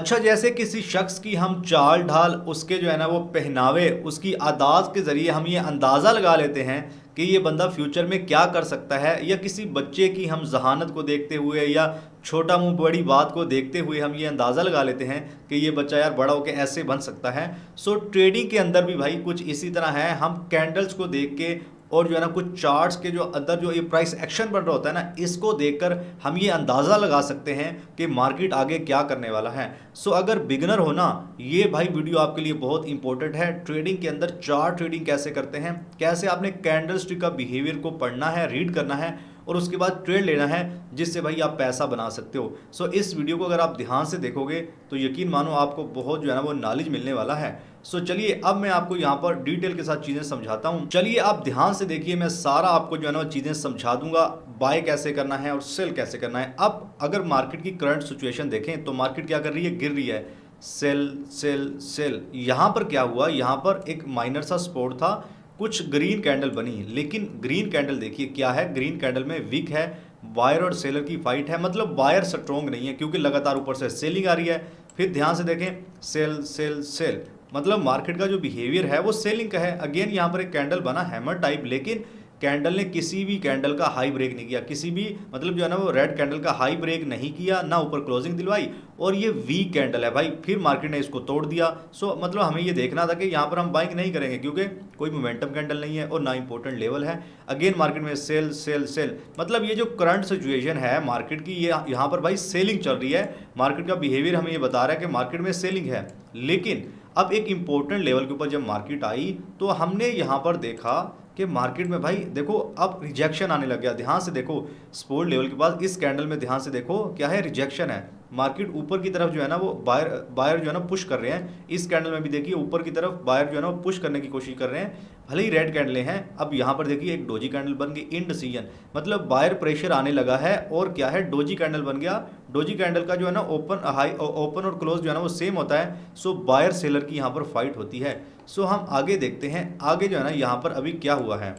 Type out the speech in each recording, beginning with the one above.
अच्छा, जैसे किसी शख्स की हम चाल ढाल, उसके जो है ना वो पहनावे, उसकी आदात के ज़रिए हम ये अंदाज़ा लगा लेते हैं कि ये बंदा फ्यूचर में क्या कर सकता है, या किसी बच्चे की हम जहानत को देखते हुए या छोटा मुंह बड़ी बात को देखते हुए हम ये अंदाज़ा लगा लेते हैं कि ये बच्चा यार बड़ा होकर ऐसे बन सकता है। सो ट्रेडिंग के अंदर भी भाई कुछ इसी तरह है। हम कैंडल्स को देख के और जो है ना कुछ चार्ट्स के जो अंदर जो ये प्राइस एक्शन बन रहा होता है ना, इसको देखकर हम ये अंदाज़ा लगा सकते हैं कि मार्केट आगे क्या करने वाला है। सो अगर बिगनर हो ना, ये भाई वीडियो आपके लिए बहुत इंपॉर्टेंट है। ट्रेडिंग के अंदर चार्ट ट्रेडिंग कैसे करते हैं, कैसे आपने कैंडल स्टिक का बिहेवियर को पढ़ना है, रीड करना है और उसके बाद ट्रेड लेना है, जिससे भाई आप पैसा बना सकते हो। सो इस वीडियो को अगर आप ध्यान से देखोगे तो यकीन मानो आपको बहुत जो है ना वो नॉलेज मिलने वाला है। सो चलिए अब मैं आपको यहाँ पर डिटेल के साथ चीज़ें समझाता हूँ। चलिए आप ध्यान से देखिए, मैं सारा आपको जो है ना वो चीज़ें समझा दूंगा, बाय कैसे करना है और सेल कैसे करना है। अब अगर मार्केट की करंट सिचुएशन देखें तो मार्केट क्या कर रही है, गिर रही है, सेल सेल सेल। यहाँ पर क्या हुआ, यहाँ पर एक माइनर सा सपोर्ट था, कुछ ग्रीन कैंडल बनी, लेकिन ग्रीन कैंडल देखिए क्या है, ग्रीन कैंडल में वीक है, बायर और सेलर की फाइट है, मतलब बायर स्ट्रॉन्ग नहीं है क्योंकि लगातार ऊपर से सेलिंग आ रही है। फिर ध्यान से देखें, सेल सेल सेल, मतलब मार्केट का जो बिहेवियर है वो सेलिंग का है। अगेन यहाँ पर एक कैंडल बना हैमर टाइप, लेकिन कैंडल ने किसी भी कैंडल का हाई ब्रेक नहीं किया, किसी भी मतलब जो है ना वो रेड कैंडल का हाई ब्रेक नहीं किया, ना ऊपर क्लोजिंग दिलवाई, और ये वीक कैंडल है भाई। फिर मार्केट ने इसको तोड़ दिया। सो मतलब हमें ये देखना था कि यहाँ पर हम बाइंग नहीं करेंगे क्योंकि कोई मोमेंटम कैंडल नहीं है और ना इंपॉर्टेंट लेवल है। अगेन मार्केट में सेल सेल सेल, मतलब ये जो करंट सिचुएशन है मार्केट की, ये यहाँ पर भाई सेलिंग चल रही है। मार्केट का बिहेवियर हमें ये बता रहा है कि मार्केट में सेलिंग है, लेकिन अब एक इंपॉर्टेंट लेवल के ऊपर जब मार्केट आई तो हमने यहाँ पर देखा कि मार्केट में भाई देखो अब रिजेक्शन आने लग गया। ध्यान से देखो, सपोर्ट लेवल के पास इस कैंडल में ध्यान से देखो क्या है, रिजेक्शन है। मार्केट ऊपर की तरफ जो है ना वो बायर जो है ना पुश कर रहे हैं। इस कैंडल में भी देखिए ऊपर की तरफ बायर जो है ना वो पुश करने की कोशिश कर रहे हैं, भले ही रेड कैंडलें हैं। अब यहाँ पर देखिए एक डोजी कैंडल बन गई, इनडिसीजन, मतलब बायर प्रेशर आने लगा है और क्या है, डोजी कैंडल बन गया। डोजी कैंडल का जो है ना ओपन हाई, ओपन और क्लोज जो है ना वो सेम होता है। सो बायर सेलर की यहाँ पर फाइट होती है। सो हम आगे देखते हैं, आगे जो है ना यहाँ पर अभी क्या हुआ है।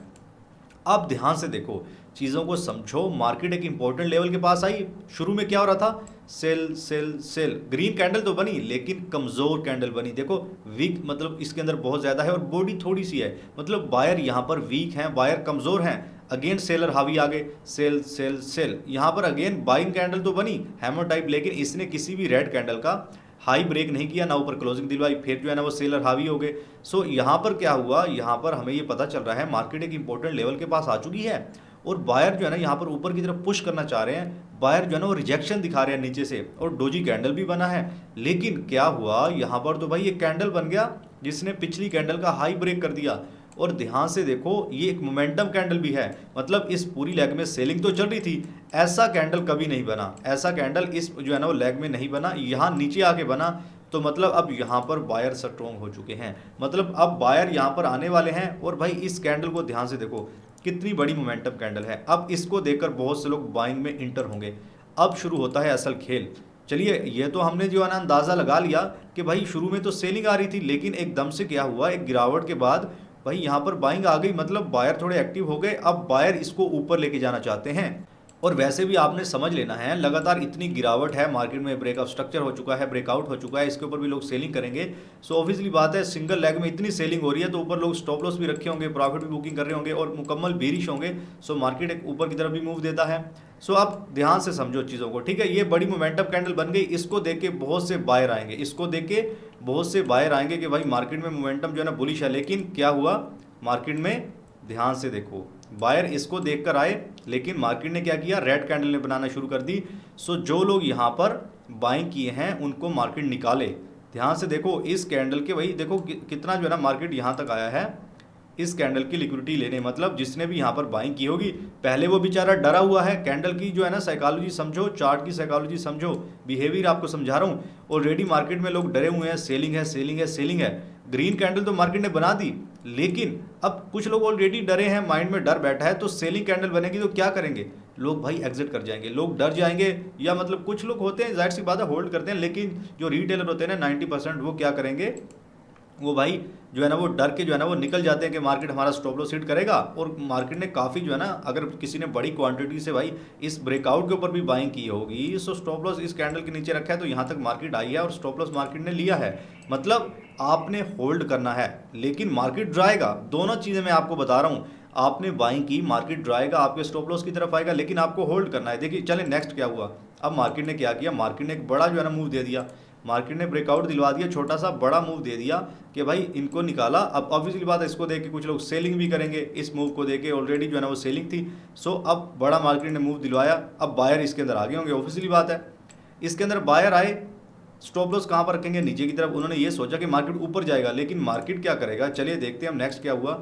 आप ध्यान से देखो, चीज़ों को समझो। मार्केट एक इंपॉर्टेंट लेवल के पास आई, शुरू में क्या हो रहा था, sell sell sell, green candle तो बनी लेकिन कमज़ोर कैंडल बनी। देखो वीक, मतलब इसके अंदर बहुत ज़्यादा है और बॉडी थोड़ी सी है, मतलब बायर यहाँ पर वीक हैं, बायर कमज़ोर हैं। अगेन सेलर हावी आ गए, सेल सेल सेल। यहाँ पर अगेन बाइंग कैंडल तो बनी हैमर टाइप, लेकिन इसने किसी भी रेड कैंडल का हाई ब्रेक नहीं किया, ना ऊपर क्लोजिंग दिलवाई। फिर जो है ना वो सेलर हावी हो गए। सो यहाँ पर क्या हुआ, यहाँ पर हमें ये पता चल रहा है मार्केट एक इंपॉर्टेंट लेवल के पास आ चुकी है और बायर जो है ना यहाँ पर ऊपर की तरफ पुश करना चाह रहे हैं। बायर जो है ना वो रिजेक्शन दिखा रहे हैं नीचे से, और डोजी कैंडल भी बना है। लेकिन क्या हुआ यहाँ पर, तो भाई ये कैंडल बन गया जिसने पिछली कैंडल का हाई ब्रेक कर दिया। और ध्यान से देखो ये एक मोमेंटम कैंडल भी है, मतलब इस पूरी लेग में सेलिंग तो चल रही थी, ऐसा कैंडल कभी नहीं बना, ऐसा कैंडल इस जो है ना वो लेग में नहीं बना, यहाँ नीचे आके बना। तो मतलब अब यहाँ पर बायर स्ट्रॉन्ग हो चुके हैं, मतलब अब बायर यहाँ पर आने वाले हैं। और भाई इस कैंडल को ध्यान से देखो, कितनी बड़ी मोमेंटम कैंडल है। अब इसको देखकर बहुत से लोग बाइंग में इंटर होंगे। अब शुरू होता है असल खेल। चलिए ये तो हमने जो है ना अंदाज़ा लगा लिया कि भाई शुरू में तो सेलिंग आ रही थी, लेकिन एकदम से क्या हुआ, एक गिरावट के बाद भाई यहाँ पर बाइंग आ गई, मतलब बायर थोड़े एक्टिव हो गए। अब बायर इसको ऊपर लेके जाना चाहते हैं। और वैसे भी आपने समझ लेना है, लगातार इतनी गिरावट है मार्केट में, ब्रेकआउट स्ट्रक्चर हो चुका है, ब्रेकआउट हो चुका है, इसके ऊपर भी लोग सेलिंग करेंगे। सो ऑब्वियसली बात है, सिंगल लेग में इतनी सेलिंग हो रही है तो ऊपर लोग स्टॉप लॉस भी रखे होंगे, प्रॉफिट भी बुकिंग कर रहे होंगे और मुकम्मल बेरिश होंगे। सो मार्केट एक ऊपर की तरफ भी मूव देता है। सो आप ध्यान से समझो चीज़ों को, ठीक है। ये बड़ी मोमेंटम कैंडल बन गई, इसको देख के बहुत से बायर आएंगे, इसको देख के बहुत से बायर आएंगे कि भाई मार्केट में मोमेंटम जो है ना बुलिश है। लेकिन क्या हुआ मार्केट में, ध्यान से देखो, बायर इसको देखकर आए, लेकिन मार्केट ने क्या किया, रेड कैंडल ने बनाना शुरू कर दी। सो जो लोग यहाँ पर बाइंग किए हैं उनको मार्केट निकाले। ध्यान से देखो इस कैंडल के, वही देखो कितना जो है ना मार्केट यहाँ तक आया है इस कैंडल की लिक्विडिटी लेने, मतलब जिसने भी यहाँ पर बाइंग की होगी, पहले वो बेचारा डरा हुआ है। कैंडल की जो है ना साइकोलॉजी समझो, चार्ट की साइकोलॉजी समझो, बिहेवियर आपको समझा रहा हूँ। ऑलरेडी मार्केट में लोग डरे हुए हैं, सेलिंग है सेलिंग है सेलिंग है। ग्रीन कैंडल तो मार्केट ने बना दी, लेकिन अब कुछ लोग ऑलरेडी डरे हैं, माइंड में डर बैठा है। तो सेलिंग कैंडल बनेगी तो क्या करेंगे लोग, भाई एग्जिट कर जाएंगे, लोग डर जाएंगे। या मतलब कुछ लोग होते हैं जाहिर सी बात है होल्ड करते हैं, लेकिन जो रिटेलर होते हैं ना 90% वो क्या करेंगे, वो भाई जो है ना वो डर के जो है ना वो निकल जाते हैं कि मार्केट हमारा स्टॉप लॉस हिट करेगा। और मार्केट ने काफ़ी जो है ना, अगर किसी ने बड़ी क्वांटिटी से भाई इस ब्रेकआउट के ऊपर भी बाइंग की होगी, सो स्टॉप लॉस इस कैंडल के नीचे रखा है तो यहाँ तक मार्केट आई है और स्टॉप लॉस मार्केट ने लिया है। मतलब आपने होल्ड करना है, लेकिन मार्केट ड्राएगा। दोनों चीज़ें मैं आपको बता रहा हूँ, आपने बाइंग की, मार्केट ड्राएगा, आपके स्टॉप लॉस की तरफ आएगा, लेकिन आपको होल्ड करना है। देखिए चले नेक्स्ट क्या हुआ। अब मार्केट ने क्या किया, मार्केट ने एक बड़ा जो है ना मूव दे दिया, मार्केट ने ब्रेकआउट दिलवा दिया, छोटा सा बड़ा मूव दे दिया कि भाई इनको निकाला। अब ऑब्वियसली बात है, इसको देख के कुछ लोग सेलिंग भी करेंगे, इस मूव को देख के ऑलरेडी जो है ना वो सेलिंग थी। सो अब बड़ा मार्केट ने मूव दिलवाया, अब बायर इसके अंदर आ गए होंगे, ऑब्वियसली बात है। इसके अंदर बायर आए, स्टॉप लॉस कहाँ पर रखेंगे, नीचे की तरफ। उन्होंने ये सोचा कि मार्केट ऊपर जाएगा, लेकिन मार्केट क्या करेगा, चलिए देखते हैं हम नेक्स्ट क्या हुआ।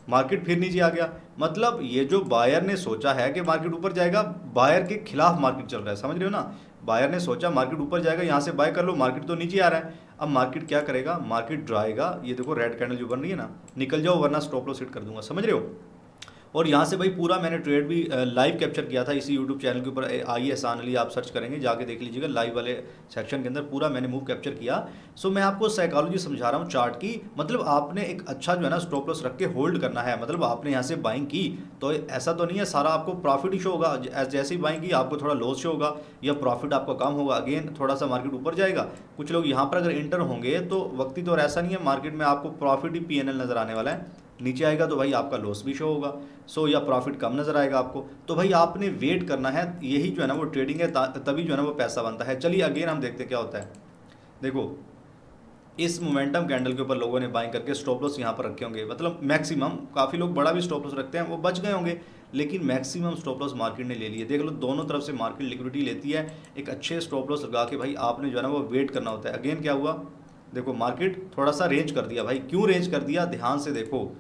मार्केट फिर नीचे आ गया। मतलब ये जो बायर ने सोचा है कि मार्केट ऊपर जाएगा, बायर के खिलाफ मार्केट चल रहा है, समझ रहे हो ना। बायर ने सोचा मार्केट ऊपर जाएगा, यहाँ से बाय कर लो, मार्केट तो नीचे आ रहा है। अब मार्केट क्या करेगा, मार्केट ड्राएगा, ये देखो रेड कैंडल जो बन रही है ना, निकल जाओ वरना स्टॉप लॉस हिट कर दूंगा, समझ रहे हो। और यहाँ से भाई पूरा मैंने ट्रेड भी लाइव कैप्चर किया था इसी यूट्यूब चैनल के ऊपर, आई एहसान अली, आप सर्च करेंगे जाके देख लीजिएगा, लाइव वाले सेक्शन के अंदर पूरा मैंने मूव कैप्चर किया। सो मैं आपको साइकोलॉजी समझा रहा हूँ चार्ट की। मतलब आपने एक अच्छा जो है ना स्टॉप लॉस रख के होल्ड करना है। मतलब आपने यहाँ से बाइंग की तो ऐसा तो नहीं है सारा आपको प्रॉफिट ही शो होगा, जैसे ही बाइंग की आपको थोड़ा लॉस शो होगा या प्रॉफिट आपका कम होगा, अगेन थोड़ा सा मार्केट ऊपर जाएगा। कुछ लोग यहाँ पर अगर इंटर होंगे तो वक्ती तो ऐसा नहीं है, मार्केट में आपको प्रॉफिट ही पीएनएल नज़र आने वाला है, नीचे आएगा तो भाई आपका लॉस भी शो होगा। सो या प्रॉफिट कम नज़र आएगा आपको। तो भाई आपने वेट करना है, यही जो है ना वो ट्रेडिंग है, तभी जो है ना वो पैसा बनता है। चलिए अगेन हम देखते हैं क्या होता है। देखो इस मोमेंटम कैंडल के ऊपर लोगों ने बाइंग करके स्टॉप लॉस यहाँ पर रखे होंगे। मतलब मैक्सिमम, काफ़ी लोग बड़ा भी स्टॉप लॉस रखते हैं, वो बच गए होंगे, लेकिन मैक्सिमम स्टॉप लॉस मार्केट ने ले लिए। देख लो दोनों तरफ से मार्केट लिक्विडिटी लेती है, एक अच्छे स्टॉप लॉस लगा के भाई आपने जो है ना वो वेट करना होता है। अगेन क्या हुआ, देखो मार्केट थोड़ा सा रेंज कर दिया। भाई क्यों रेंज कर दिया, ध्यान से देखो,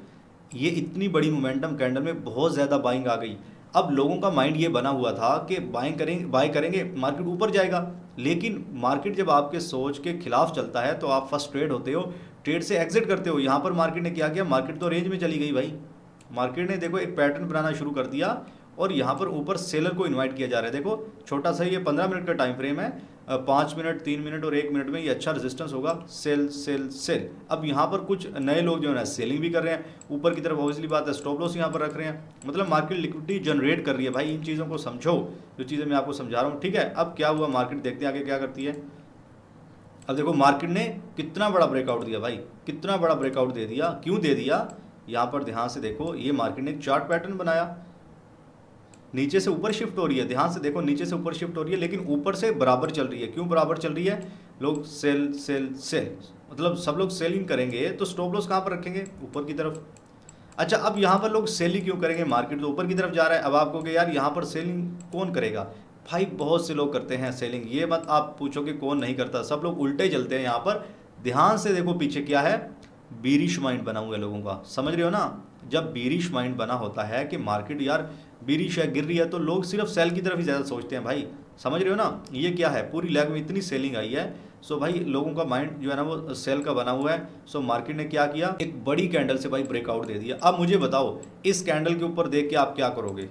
ये इतनी बड़ी मोमेंटम कैंडल में बहुत ज़्यादा बाइंग आ गई। अब लोगों का माइंड ये बना हुआ था कि बाइंग करेंगे, बाय करेंगे, मार्केट ऊपर जाएगा। लेकिन मार्केट जब आपके सोच के खिलाफ चलता है तो आप फर्स्ट ट्रेड होते हो, ट्रेड से एग्जिट करते हो। यहाँ पर मार्केट ने क्या किया, मार्केट तो रेंज में चली गई भाई। मार्केट ने देखो एक पैटर्न बनाना शुरू कर दिया और यहाँ पर ऊपर सेलर को इनवाइट किया जा रहा है। देखो छोटा सा ये 15 मिनट का टाइम फ्रेम है, 5 मिनट, 3 मिनट और 1 मिनट में ये अच्छा रेजिस्टेंस होगा, सेल सेल सेल। अब यहाँ पर कुछ नए लोग जो है ना सेलिंग भी कर रहे हैं, ऊपर की तरफ ऑब्वियसली बात है स्टॉप लॉस यहाँ पर रख रहे हैं। मतलब मार्केट लिक्विडिटी जनरेट कर रही है भाई। इन चीज़ों को समझो, जो चीज़ें मैं आपको समझा रहा हूँ, ठीक है। अब क्या हुआ, मार्केट देखते हैं आगे क्या करती है। अब देखो मार्केट ने कितना बड़ा ब्रेकआउट दिया भाई, कितना बड़ा ब्रेकआउट दे दिया। क्यों दे दिया, यहाँ पर ध्यान से देखो, ये मार्केट ने एक चार्ट पैटर्न बनाया, नीचे से ऊपर शिफ्ट हो रही है। ध्यान से देखो, नीचे से ऊपर शिफ्ट हो रही है, लेकिन ऊपर से बराबर चल रही है। क्यों बराबर चल रही है, लोग सेल सेल सेल, मतलब सब लोग सेलिंग करेंगे तो स्टॉप लॉस कहाँ पर रखेंगे, ऊपर की तरफ। अच्छा अब यहाँ पर लोग सेलिंग क्यों करेंगे, मार्केट तो ऊपर की तरफ जा रहा है। अब आप कहोगे यार यहाँ पर सेलिंग कौन करेगा, भाई बहुत से लोग करते हैं सेलिंग, ये मत आप पूछो कि कौन नहीं करता, सब लोग उल्टे चलते हैं यहाँ पर। ध्यान से देखो पीछे क्या है, बीरिश माइंड बना हुआ है लोगों का, समझ रहे हो ना। जब बीरिश माइंड बना होता है कि मार्केट यार बीरिश है, गिर रही है, तो लोग सिर्फ सेल की तरफ ही ज़्यादा सोचते हैं भाई, समझ रहे हो ना। ये क्या है, पूरी लेग में इतनी सेलिंग आई है। सो भाई लोगों का माइंड जो है ना वो सेल का बना हुआ है। सो मार्केट ने क्या किया, एक बड़ी कैंडल से भाई ब्रेकआउट दे दिया। अब मुझे बताओ इस कैंडल के ऊपर देख के आप क्या करोगे,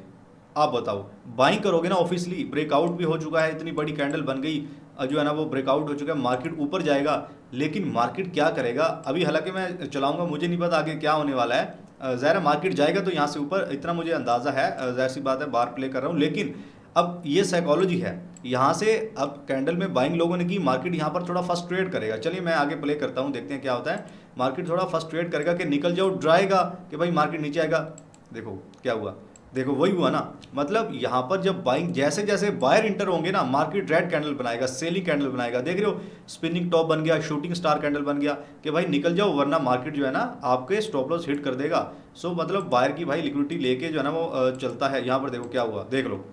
आप बताओ, बाइंग करोगे ना। ऑफिसली ब्रेकआउट भी हो चुका है, इतनी बड़ी कैंडल बन गई, जो है ना वो ब्रेकआउट हो चुका है, मार्केट ऊपर जाएगा। लेकिन मार्केट क्या करेगा अभी, हालांकि मैं चलाऊंगा, मुझे नहीं पता आगे क्या होने वाला है। ज़ाहिर मार्केट जाएगा तो यहाँ से ऊपर, इतना मुझे अंदाज़ा है, ज़ाहिर सी बात है, बार प्ले कर रहा हूँ। लेकिन अब ये साइकोलॉजी है, यहाँ से अब कैंडल में बाइंग लोगों ने की, मार्केट यहाँ पर थोड़ा फर्स्ट ट्रेड करेगा। चलिए मैं आगे प्ले करता हूँ, देखते हैं क्या होता है। मार्केट थोड़ा फर्स्ट ट्रेड करेगा कि निकल जाओ, ड्राएगा कि भाई मार्केट नीचे आएगा। देखो क्या हुआ, देखो वही हुआ ना। मतलब यहाँ पर जब बाइंग, जैसे जैसे बायर इंटर होंगे ना, मार्केट रेड कैंडल बनाएगा, सेलिंग कैंडल बनाएगा। देख रहे हो स्पिनिंग टॉप बन गया, शूटिंग स्टार कैंडल बन गया कि भाई निकल जाओ वरना मार्केट जो है ना आपके स्टॉप लॉस हिट कर देगा। सो मतलब बायर की भाई लिक्विडिटी लेके जो है ना वो चलता है। यहाँ पर देखो क्या हुआ, देख लो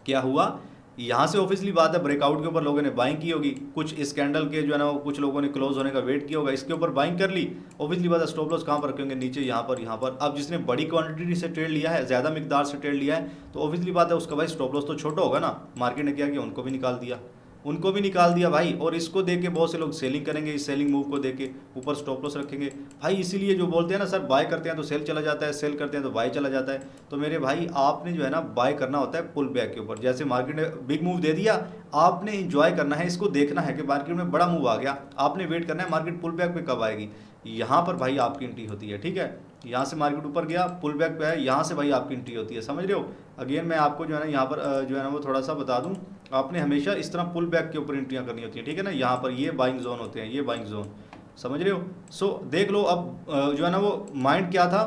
क्या हुआ। यहाँ से ऑफिसली बात है ब्रेकआउट के ऊपर लोगों ने बाइंग की होगी, कुछ इस कैंडल के जो है ना वो कुछ लोगों ने क्लोज होने का वेट किया होगा, इसके ऊपर बाइंग कर ली। ऑफिसली बात है स्टॉप लॉस कहाँ पर रखेंगे, नीचे, यहाँ पर, यहाँ पर। अब जिसने बड़ी क्वांटिटी से ट्रेड लिया है, ज़्यादा मिकदार से ट्रेड लिया है, तो ऑफिसली बात है उसका भाई स्टॉप लॉस तो छोटा होगा ना। मार्केट ने क्या किया, उनको भी निकाल दिया, उनको भी निकाल दिया भाई। और इसको देख के बहुत से लोग सेलिंग करेंगे, इस सेलिंग मूव को देख के ऊपर स्टॉप लॉस रखेंगे भाई। इसीलिए जो बोलते हैं ना सर बाय करते हैं तो सेल चला जाता है, सेल करते हैं तो बाय चला जाता है। तो मेरे भाई आपने जो है ना बाय करना होता है पुल बैक के ऊपर। जैसे मार्केट ने बिग मूव दे दिया, आपने इंजॉय करना है, इसको देखना है कि मार्केट में बड़ा मूव आ गया, आपने वेट करना है मार्केट पुल बैक पे कब आएगी। यहाँ पर भाई आपकी एंट्री होती है, ठीक है। यहाँ से मार्केट ऊपर गया, पुल बैक पे है, यहाँ से भाई आपकी एंट्री होती है, समझ रहे हो। अगेन मैं आपको जो है ना यहाँ पर जो है ना वो थोड़ा सा बता दूँ, आपने हमेशा इस तरह पुल बैक के ऊपर एंट्रियाँ करनी होती है, ठीक है ना। यहाँ पर ये बाइंग जोन होते हैं, ये बाइंग जोन, समझ रहे हो। सो देख लो अब जो है ना वो माइंड क्या था,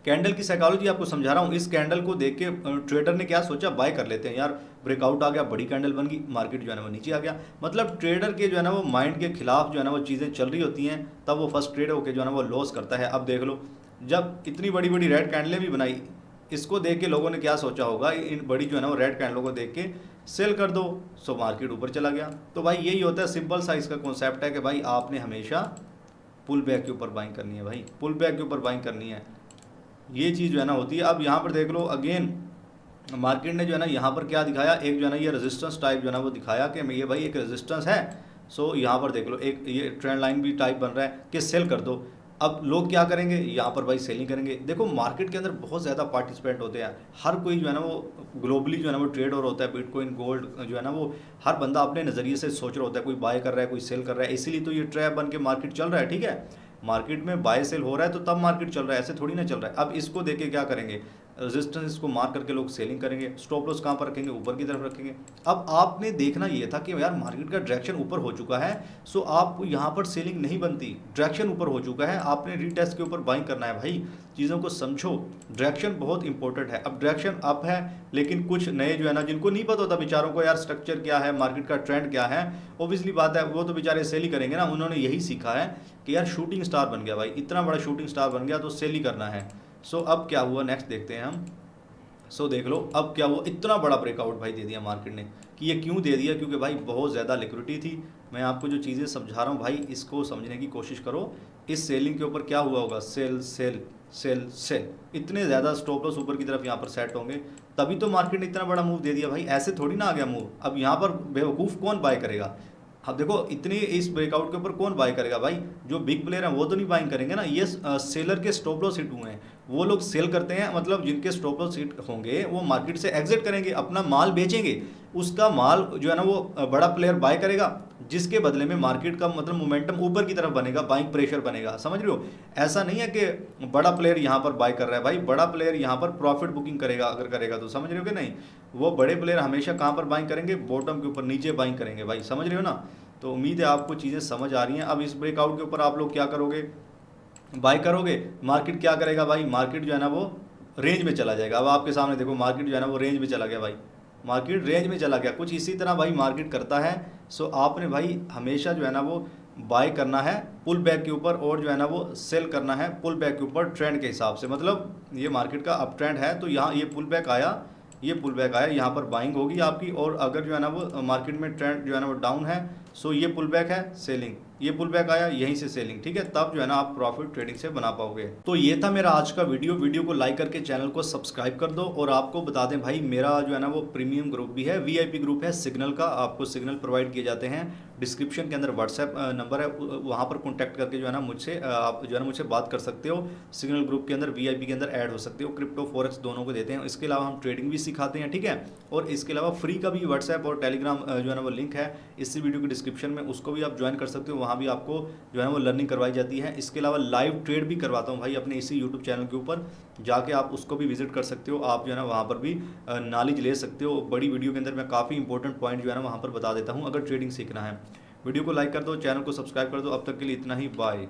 कैंडल की साइकोलॉजी आपको समझा रहा हूँ। इस कैंडल को देख के ट्रेडर ने क्या सोचा, बाय कर लेते हैं यार, ब्रेकआउट आ गया, बड़ी कैंडल बन गई, मार्केट जो है ना वो नीचे आ गया। मतलब ट्रेडर के जो है ना वो माइंड के खिलाफ जो है ना वो चीज़ें चल रही होती हैं, तब वो फर्स्ट ट्रेड होकर जो है ना वो लॉस करता है। अब देख लो जब इतनी बड़ी बड़ी रेड कैंडलें भी बनाई, इसको देख के लोगों ने क्या सोचा होगा, इन बड़ी जो है ना वो रेड कैंडलों को देख के सेल कर दो, सो मार्केट ऊपर चला गया। तो भाई यही होता है, सिंपल सा इसका कॉन्सेप्ट है कि भाई आपने हमेशा पुल बैक के ऊपर बाइंग करनी है भाई, पुल बैक के ऊपर बाइंग करनी है, ये चीज़ जो है ना होती है। अब यहाँ पर देख लो अगेन मार्केट ने जो है ना यहाँ पर क्या दिखाया, एक जो है ना ये रेजिस्टेंस टाइप जो है ना वो दिखाया कि ये भाई एक रेजिस्टेंस है। सो यहाँ पर देख लो एक ये ट्रेंड लाइन भी टाइप बन रहा है कि सेल कर दो। अब लोग क्या करेंगे, यहाँ पर भाई सेलिंग करेंगे। देखो मार्केट के अंदर बहुत ज़्यादा पार्टिसिपेंट होते हैं, हर कोई जो है ना वो ग्लोबली जो है ना वो ट्रेड और होता है, बिटकॉइन गोल्ड जो है ना वो हर बंदा अपने नज़रिए से सोच रहा होता है, कोई बाय कर रहा है, कोई सेल कर रहा है। इसीलिए तो ये ट्रैप बन के मार्केट चल रहा है, ठीक है। मार्केट में बाय सेल हो रहा है तो तब मार्केट चल रहा है, ऐसे थोड़ी ना चल रहा है। अब इसको देख के क्या करेंगे, रेजिस्टेंस इसको मार्क करके लोग सेलिंग करेंगे, स्टॉप लॉस कहाँ पर रखेंगे, ऊपर की तरफ रखेंगे। अब आपने देखना ये था कि यार मार्केट का डायरेक्शन ऊपर हो चुका है, सो आपको यहाँ पर सेलिंग नहीं बनती, डायरेक्शन ऊपर हो चुका है, आपने रीटेस्ट के ऊपर बाइंग करना है भाई। चीज़ों को समझो, डायरेक्शन बहुत इंपॉर्टेंट है। अब डायरेक्शन अप है, लेकिन कुछ नए जो है ना जिनको नहीं पता होता बेचारों को यार स्ट्रक्चर क्या है, मार्केट का ट्रेंड क्या है, ऑब्वियसली बात है वो तो बेचारे सेल ही करेंगे ना। उन्होंने यही सीखा है कि यार शूटिंग स्टार बन गया भाई, इतना बड़ा शूटिंग स्टार बन गया तो सेल ही करना है। सो अब क्या हुआ, नेक्स्ट देखते हैं हम। सो देख लो अब क्या हुआ, इतना बड़ा ब्रेकआउट भाई दे दिया मार्केट ने। कि ये क्यों दे दिया, क्योंकि भाई बहुत ज़्यादा लिक्विडिटी थी। मैं आपको जो चीज़ें समझा रहा हूँ भाई इसको समझने की कोशिश करो। इस सेलिंग के ऊपर क्या हुआ होगा, सेल सेल सेल सेल, इतने ज़्यादा स्टॉप लॉस ऊपर की तरफ यहाँ पर सेट होंगे, तभी तो मार्केट ने इतना बड़ा मूव दे दिया भाई, ऐसे थोड़ी ना आ गया मूव। अब यहाँ पर बेवकूफ़ कौन बाय करेगा। अब देखो इतनी इस ब्रेकआउट के ऊपर कौन बाय करेगा भाई, जो बिग प्लेयर हैं वो तो नहीं बाइंग करेंगे ना। ये सेलर के स्टॉप लॉस हिट हुए हैं, वो लोग सेल करते हैं, मतलब जिनके स्टॉप लॉस हिट होंगे वो मार्केट से एग्जिट करेंगे, अपना माल बेचेंगे। उसका माल जो है ना वो बड़ा प्लेयर बाय करेगा, जिसके बदले में मार्केट का मतलब मोमेंटम ऊपर की तरफ बनेगा, बाइंग प्रेशर बनेगा, समझ रहे हो। ऐसा नहीं है कि बड़ा प्लेयर यहाँ पर बाय कर रहा है भाई, बड़ा प्लेयर यहाँ पर प्रॉफिट बुकिंग करेगा, अगर करेगा तो, समझ रहे हो कि नहीं। वो बड़े प्लेयर हमेशा कहाँ पर बाइंग करेंगे, बॉटम के ऊपर, नीचे बाइंग करेंगे भाई, समझ रहे हो ना। तो उम्मीद है आपको चीज़ें समझ आ रही हैं। अब इस ब्रेकआउट के ऊपर आप लोग क्या करोगे, बाय करोगे। मार्केट क्या करेगा भाई, मार्केट जो है ना वो रेंज में चला जाएगा। अब आपके सामने देखो मार्केट जो है ना वो रेंज में चला गया भाई, मार्केट रेंज में चला गया, कुछ इसी तरह भाई मार्केट करता है। सो आपने भाई हमेशा जो है ना वो बाय करना है पुल बैक के ऊपर, और जो है ना वो सेल करना है पुल बैक के ऊपर ट्रेंड के हिसाब से। मतलब ये मार्केट का अप ट्रेंड है तो यहाँ ये पुल बैक आया, ये पुल बैक आया, यहाँ पर बाइंग होगी आपकी। और अगर जो है ना वो मार्केट में ट्रेंड जो है ना वो डाउन है, सो ये पुल बैक है, सेलिंग, ये पुल बैक आया, यहीं से सेलिंग, ठीक है। तब जो है ना आप प्रॉफिट ट्रेडिंग से बना पाओगे। तो ये था मेरा आज का वीडियो को लाइक करके चैनल को सब्सक्राइब कर दो। और आपको बता दें भाई मेरा जो है ना वो प्रीमियम ग्रुप भी है, VIP ग्रुप है सिग्नल का, आपको सिग्नल प्रोवाइड किए जाते हैं। डिस्क्रिप्शन के अंदर व्हाट्सएप नंबर है, वहाँ पर कॉन्टैक्ट करके जो है ना मुझसे आप जो है ना मुझसे बात कर सकते हो। सिग्नल ग्रुप के अंदर VIP के अंदर ऐड हो सकते हो। क्रिप्टो फॉरेक्स दोनों को देते हैं, इसके अलावा हम ट्रेडिंग भी सिखाते हैं, ठीक है। और इसके अलावा फ्री का भी व्हाट्सएप और टेलीग्राम जो है ना वो लिंक है इसी वीडियो की डिस्क्रिप्शन में, उसको भी आप ज्वाइन कर सकते हो। वहाँ भी आपको जो है ना वो लर्निंग करवाई जाती है। इसके अलावा लाइव ट्रेड भी करवाता हूँ भाई अपने इसी यूट्यूब चैनल के ऊपर, जाके आप उसको भी विजिट कर सकते हो। आप जो है ना वहाँ पर भी नॉलेज ले सकते हो। बड़ी वीडियो के अंदर मैं काफ़ी इंपॉर्टेंट पॉइंट जो है ना वहाँ पर बता देता हूँ, अगर ट्रेडिंग सीखना है। वीडियो को लाइक कर दो, चैनल को सब्सक्राइब कर दो। अब तक के लिए इतना ही, बाय।